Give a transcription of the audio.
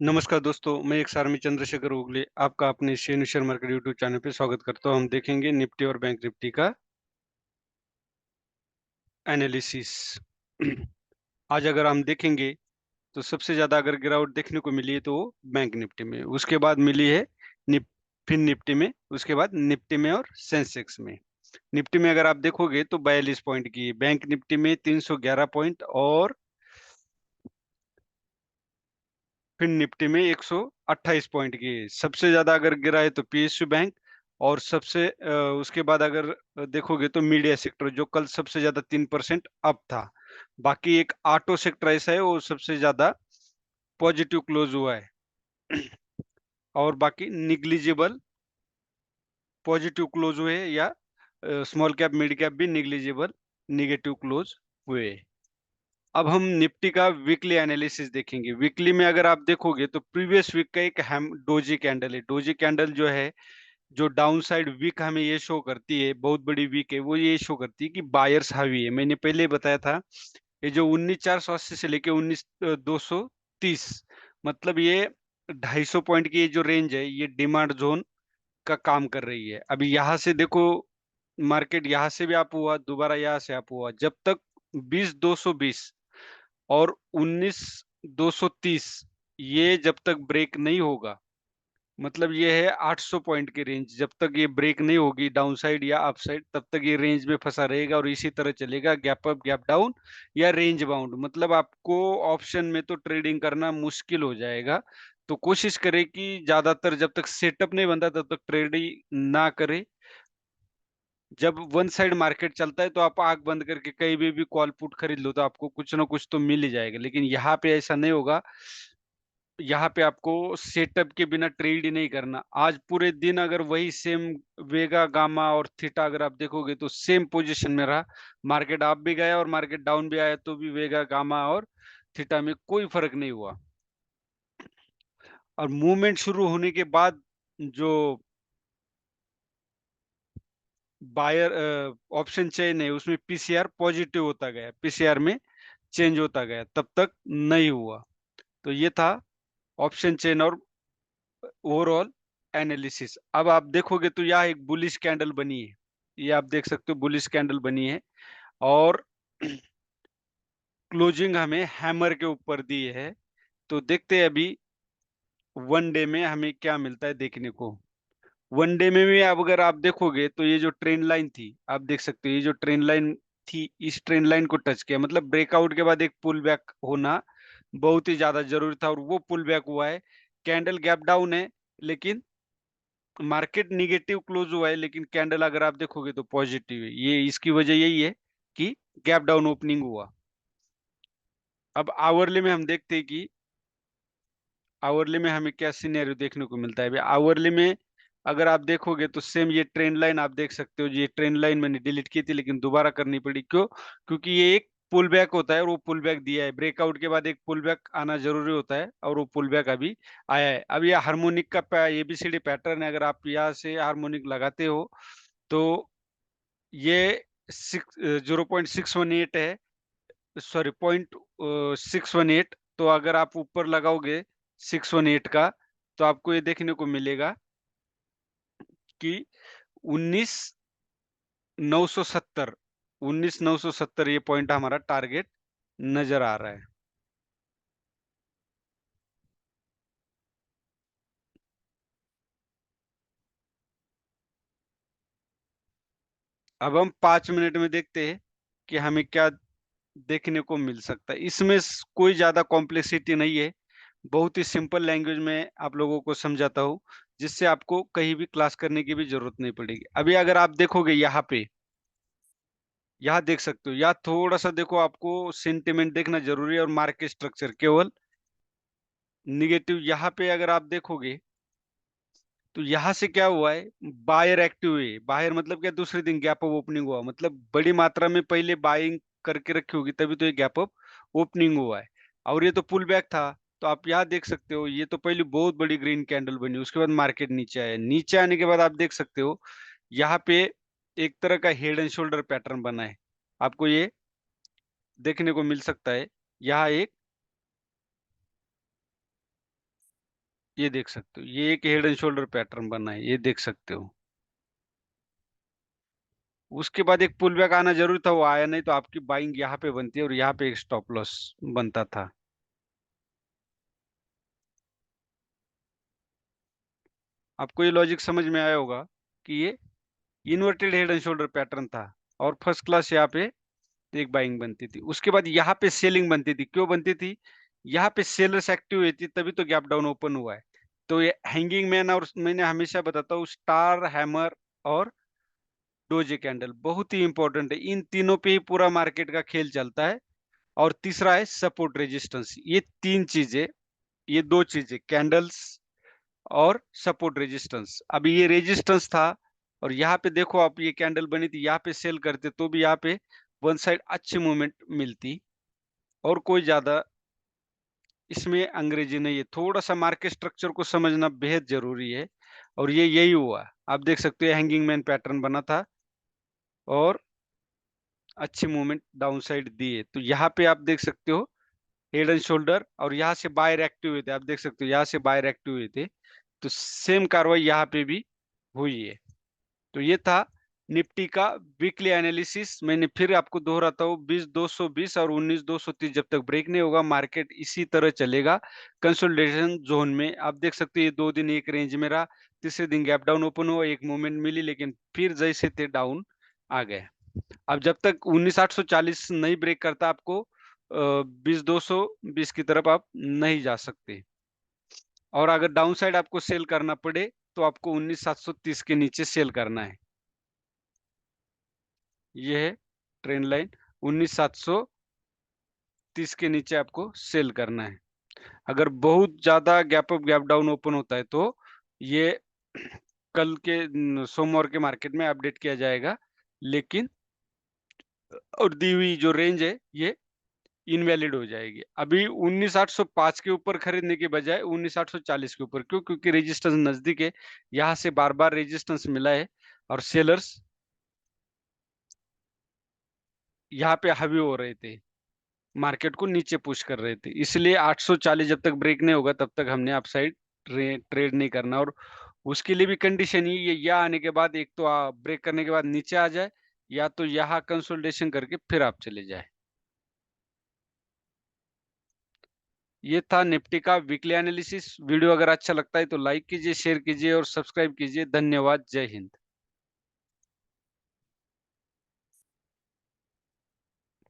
नमस्कार दोस्तों, मैं एक सारमी चंद्रशेखर उगले आपका अपने शेयर मार्केट यूट्यूब चैनल पे स्वागत करता हूँ। हम देखेंगे निफ्टी और बैंक निफ्टी का एनालिसिस। आज अगर हम देखेंगे तो सबसे ज़्यादा अगर गिरावट देखने को मिली है तो वो बैंक निफ्टी में, उसके बाद मिली है निप फिर निफ्टी में, उसके बाद निफ्टी में और सेंसेक्स में। निफ्टी में अगर आप देखोगे तो 42 पॉइंट की, बैंक निफ्टी में 311 पॉइंट और फिर निफ्टी में 128 पॉइंट की। सबसे ज्यादा अगर गिरा है तो पीएसयू बैंक और उसके बाद अगर देखोगे तो मीडिया सेक्टर जो कल सबसे ज्यादा 3% अप था। बाकी एक ऑटो सेक्टर ऐसा है वो सबसे ज्यादा पॉजिटिव क्लोज हुआ है। और बाकी निग्लिजिबल पॉजिटिव क्लोज हुए या स्मॉल कैप मिड कैप भी निग्लिजिबल निगेटिव क्लोज हुए। अब हम निफ्टी का वीकली एनालिसिस देखेंगे। वीकली में अगर आप देखोगे तो प्रीवियस वीक का एक हैम डोजी कैंडल है। डोजी कैंडल जो है, जो डाउन साइड वीक हमें ये शो करती है, बहुत बड़ी वीक है, वो ये शो करती है कि बायर्स हावी है। मैंने पहले बताया था ये जो 19,480 से लेके 19,230, मतलब ये 250 पॉइंट की ये जो रेंज है ये डिमांड जोन का काम कर रही है। अभी यहाँ से देखो, मार्केट यहाँ से भी अप हुआ, दोबारा यहाँ से अप हुआ। जब तक 20,220 और 19,230 ये जब तक ब्रेक नहीं होगा, मतलब ये है 800 पॉइंट की रेंज, जब तक ये ब्रेक नहीं होगी डाउन साइड या अप साइड, तब तक ये रेंज में फंसा रहेगा और इसी तरह चलेगा, गैप अप गैप डाउन या रेंज बाउंड। मतलब आपको ऑप्शन में तो ट्रेडिंग करना मुश्किल हो जाएगा। तो कोशिश करें कि ज्यादातर जब तक सेटअप नहीं बनता तब तक ट्रेडिंग ना करें। जब वन साइड मार्केट चलता है तो आप आंख बंद करके कहीं भी कॉल पुट खरीद लो तो आपको कुछ ना कुछ तो मिल ही जाएगा, लेकिन यहाँ पे ऐसा नहीं होगा। यहाँ पे आपको सेटअप के बिना ट्रेड ही नहीं करना। आज पूरे दिन अगर वही सेम वेगा गामा और थीटा अगर आप देखोगे तो सेम पोजीशन में रहा। मार्केट अप भी गया और मार्केट डाउन भी आया तो भी वेगा गामा और थीटा में कोई फर्क नहीं हुआ। और मूवमेंट शुरू होने के बाद जो बायर ऑप्शन चेन है उसमें पीसीआर पॉजिटिव होता गया, पीसीआर में चेंज होता गया, तब तक नहीं हुआ। तो ये था ऑप्शन चेन और ओवरऑल एनालिसिस। अब आप देखोगे तो यह एक बुलिश कैंडल बनी है, ये आप देख सकते हो बुलिश कैंडल बनी है। और क्लोजिंग हमें हैमर के ऊपर दी है। तो देखते हैं अभी वन डे में हमें क्या मिलता है देखने को। वन डे में भी अब अगर आप देखोगे तो ये जो ट्रेंड लाइन थी, आप देख सकते हो ये जो ट्रेंड लाइन थी, इस ट्रेंड लाइन को टच किया, मतलब ब्रेकआउट के बाद एक पुल बैक होना बहुत ही ज्यादा जरूरी था और वो पुल बैक हुआ है। कैंडल गैप डाउन है, लेकिन मार्केट निगेटिव क्लोज हुआ है, लेकिन कैंडल अगर आप देखोगे तो पॉजिटिव है। ये इसकी वजह यही है कि गैप डाउन ओपनिंग हुआ। अब आवरली में हम देखते हैं कि आवरली में हमें क्या सिनेरियो देखने को मिलता है। आवरली में अगर आप देखोगे तो सेम ये ट्रेंड लाइन आप देख सकते हो। ये ट्रेंड लाइन मैंने डिलीट की थी लेकिन दोबारा करनी पड़ी, क्यों? क्योंकि ये एक पुल बैक होता है और वो पुल बैक दिया है। ब्रेकआउट के बाद एक पुल बैक आना जरूरी होता है और वो पुल बैक अभी आया है। अब ये हार्मोनिक का एबीसीडी पैटर्न है। अगर आप यहाँ से हार्मोनिक लगाते हो तो ये 0.618 है, सॉरी 0.618। तो अगर आप ऊपर लगाओगे 618 का तो आपको ये देखने को मिलेगा कि 19,970, 19,970 ये पॉइंट हमारा टारगेट नजर आ रहा है। अब हम 5 मिनट में देखते हैं कि हमें क्या देखने को मिल सकता है। इसमें कोई ज्यादा कॉम्प्लेक्सिटी नहीं है, बहुत ही सिंपल लैंग्वेज में आप लोगों को समझाता हूँ, जिससे आपको कहीं भी क्लास करने की भी जरूरत नहीं पड़ेगी। अभी अगर आप देखोगे यहाँ पे, यहाँ देख सकते हो, यहाँ थोड़ा सा देखो, आपको सेंटिमेंट देखना जरूरी है और मार्केट स्ट्रक्चर केवल निगेटिव। यहाँ पे अगर आप देखोगे तो यहाँ से क्या हुआ है, बायर एक्टिव हुई। बायर मतलब क्या, दूसरे दिन गैप अप ओपनिंग हुआ, मतलब बड़ी मात्रा में पहले बाइंग करके रखी होगी तभी तो ये गैप अप ओपनिंग हुआ है। और ये तो पुल बैक था। तो आप यहाँ देख सकते हो, ये तो पहले बहुत बड़ी ग्रीन कैंडल बनी, उसके बाद मार्केट नीचे आया। नीचे आने के बाद आप देख सकते हो यहाँ पे एक तरह का हेड एंड शोल्डर पैटर्न बना है, आपको ये देखने को मिल सकता है। यहाँ एक ये देख सकते हो, ये एक हेड एंड शोल्डर पैटर्न बना है, ये देख सकते हो। उसके बाद एक पुल बैक आना जरूरी था, वो आया नहीं, तो आपकी बाइंग यहाँ पे बनती है और यहाँ पे एक स्टॉप लॉस बनता था। आपको ये लॉजिक समझ में आया होगा कि ये inverted head and shoulder pattern था और फर्स्ट क्लास यहाँ पे एक बाइंग बनती थी। उसके बाद यहाँ पे सेलिंग बनती थी, क्यों बनती थी? यहाँ पे सेलर्स एक्टिव हुई थी, तभी तो गैप डाउन ओपन हुआ है। तो ये हैंगिंग मैन, और मैंने हमेशा बताता हूँ स्टार, हैमर और डोजे कैंडल बहुत ही इंपॉर्टेंट है। इन तीनों पे ही पूरा मार्केट का खेल चलता है। और तीसरा है सपोर्ट रेजिस्टेंस। ये तीन चीजें, ये दो चीजें, कैंडल्स और सपोर्ट रेजिस्टेंस। अभी ये रेजिस्टेंस था और यहाँ पे देखो आप, ये कैंडल बनी थी, यहाँ पे सेल करते तो भी यहाँ पे वन साइड अच्छी मूवमेंट मिलती और कोई ज्यादा इसमें अंग्रेजी नहीं है। थोड़ा सा मार्केट स्ट्रक्चर को समझना बेहद जरूरी है और ये यही हुआ। आप देख सकते हो हैंगिंग मैन पैटर्न बना था और अच्छी मूवमेंट डाउन साइड दी है। तो यहाँ पे आप देख सकते हो हेड एंड शोल्डर, और यहाँ से बायर एक्टिव हुए थे, आप देख सकते हो यहाँ से बायर एक्टिव हुए थे। तो सेम कार्रवाई यहाँ पे भी हुई है। तो ये था निफ्टी का वीकली एनालिसिस। मैंने फिर आपको दोहराता हूँ, 20,220 और 19,230 जब तक ब्रेक नहीं होगा मार्केट इसी तरह चलेगा कंसोलिडेशन जोन में। आप देख सकते हो ये 2 दिन एक रेंज में रहा, तीसरे दिन गैप डाउन ओपन हुआ, एक मूवमेंट मिली, लेकिन फिर जैसे थे डाउन आ गए। अब जब तक 19,840 नहीं ब्रेक करता, आपको 20,220 की तरफ आप नहीं जा सकते। और अगर डाउन साइड आपको सेल करना पड़े तो आपको 19,730 के नीचे सेल करना है। ये है ट्रेंड लाइन, 19,730 के नीचे आपको सेल करना है। अगर बहुत ज्यादा gap up gap down open होता है तो ये कल के सोमवार के मार्केट में अपडेट किया जाएगा, लेकिन और दी हुई जो रेंज है ये इनवैलिड हो जाएगी। अभी 19,805 के ऊपर खरीदने के बजाय 19,840 के ऊपर, क्यों? क्योंकि रेजिस्टेंस नजदीक है, यहाँ से बार बार रेजिस्टेंस मिला है और सेलर्स यहाँ पे हावी हो रहे थे, मार्केट को नीचे पुश कर रहे थे। इसलिए 840 जब तक ब्रेक नहीं होगा तब तक हमने अपसाइड ट्रेड नहीं करना। और उसके लिए भी कंडीशन ही है, या आने के बाद एक तो ब्रेक करने के बाद नीचे आ जाए, या तो यहाँ कंसोलिडेशन करके फिर आप चले जाए। ये था निफ्टी का वीकली एनालिसिस। वीडियो अगर अच्छा लगता है तो लाइक कीजिए, शेयर कीजिए और सब्सक्राइब कीजिए। धन्यवाद। जय हिंद।